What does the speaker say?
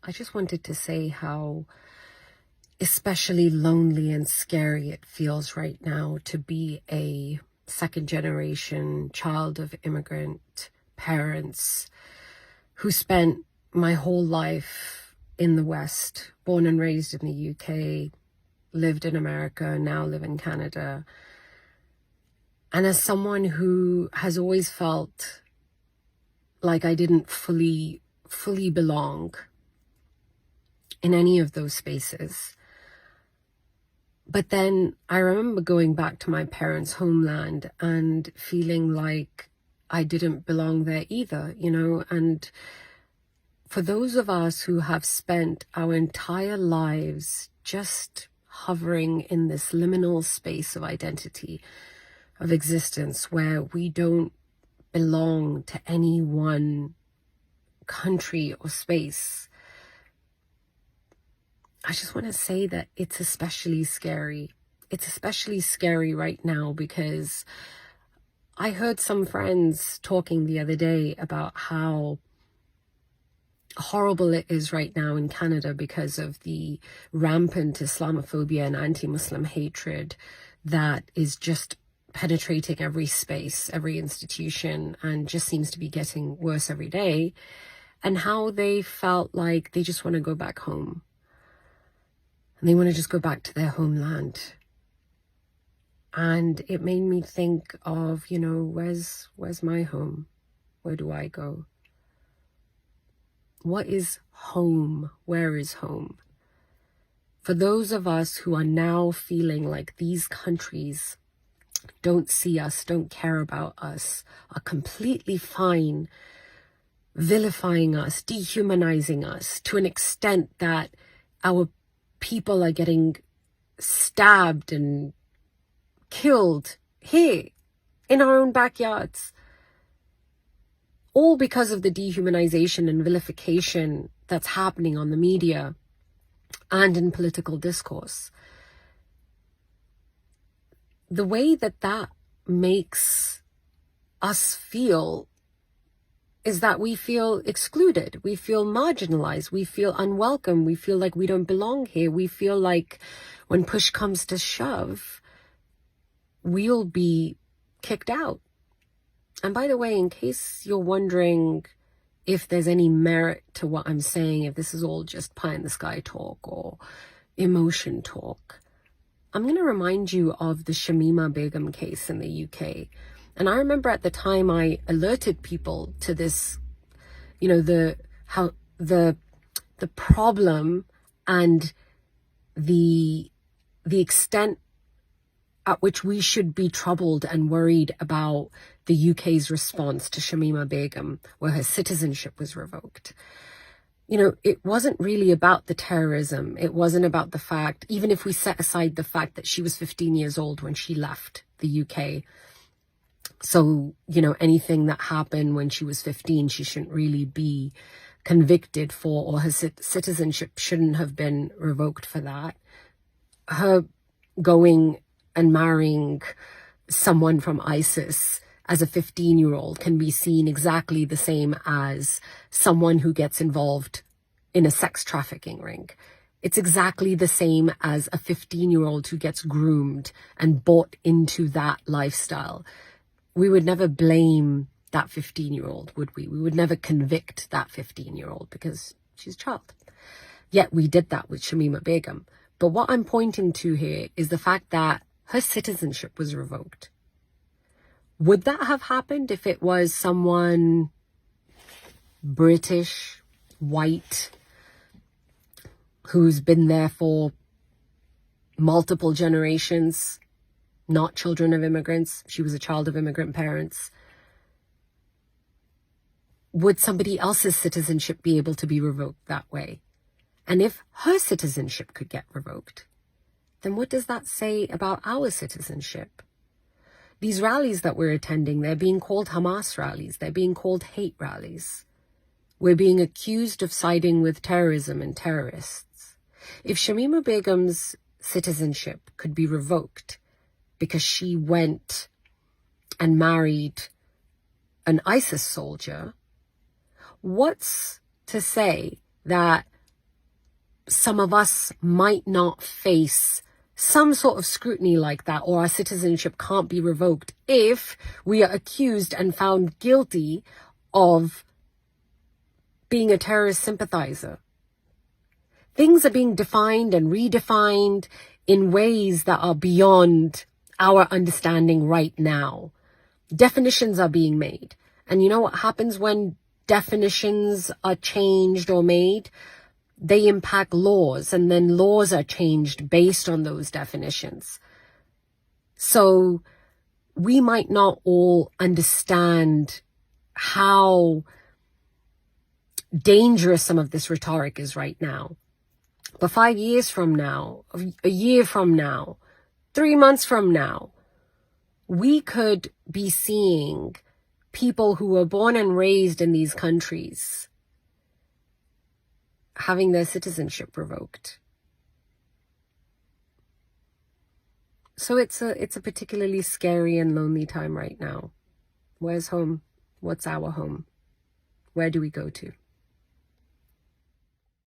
I just wanted to say how especially lonely and scary it feels right now to be a second generation child of immigrant parents who spent my whole life in the West, born and raised in the UK, lived in America, now live in Canada. And as someone who has always felt like I didn't fully belong in any of those spaces. But then I remember going back to my parents' homeland and feeling like I didn't belong there either, you know. And for those of us who have spent our entire lives just hovering in this liminal space of identity, of existence, where we don't belong to any one country or space, I just want to say that it's especially scary. It's especially scary right now because I heard some friends talking the other day about how horrible it is right now in Canada because of the rampant Islamophobia and anti-Muslim hatred that is just penetrating every space, every institution, and just seems to be getting worse every day, and how they felt like they just want to go back home. And they want to just go back to their homeland. And it made me think of, you know, where's my home? Where do I go? What is home? Where is home? For those of us who are now feeling like these countries don't see us, don't care about us, are completely fine vilifying us, dehumanizing us to an extent that our people are getting stabbed and killed here in our own backyards, all because of the dehumanization and vilification that's happening on the media and in political discourse. The way that makes us feel is that we feel excluded, we feel marginalized, we feel unwelcome, we feel like we don't belong here, we feel like when push comes to shove, we'll be kicked out. And by the way, in case you're wondering if there's any merit to what I'm saying, if this is all just pie in the sky talk or emotion talk, I'm going to remind you of the Shamima Begum case in the UK. And I remember at the time I alerted people to this, you know, the problem and the extent at which we should be troubled and worried about the UK's response to Shamima Begum, where her citizenship was revoked. You know, it wasn't really about the terrorism. It wasn't about the fact, even if we set aside the fact that she was 15 years old when she left the UK. So, you know, anything that happened when she was 15, she shouldn't really be convicted for, or her citizenship shouldn't have been revoked for that. Her going and marrying someone from ISIS as a 15-year-old can be seen exactly the same as someone who gets involved in a sex trafficking ring. It's exactly the same as a 15-year-old who gets groomed and bought into that lifestyle. We would never blame that 15-year-old, would we? We would never convict that 15-year-old because she's a child. Yet we did that with Shamima Begum. But what I'm pointing to here is the fact that her citizenship was revoked. Would that have happened if it was someone British, white, who's been there for multiple generations, not children of immigrants? She was a child of immigrant parents. Would somebody else's citizenship be able to be revoked that way? And if her citizenship could get revoked, then what does that say about our citizenship? These rallies that we're attending, they're being called Hamas rallies. They're being called hate rallies. We're being accused of siding with terrorism and terrorists. If Shamima Begum's citizenship could be revoked because she went and married an ISIS soldier, what's to say that some of us might not face some sort of scrutiny like that, or our citizenship can't be revoked if we are accused and found guilty of being a terrorist sympathizer. Things are being defined and redefined in ways that are beyond our understanding right now. Definitions are being made. And you know what happens when definitions are changed or made? They impact laws, and then laws are changed based on those definitions. So we might not all understand how dangerous some of this rhetoric is right now. But 5 years from now, a year from now, 3 months from now, we could be seeing people who were born and raised in these countries having their citizenship revoked. So it's a particularly scary and lonely time right now. Where's home? What's our home? Where do we go to?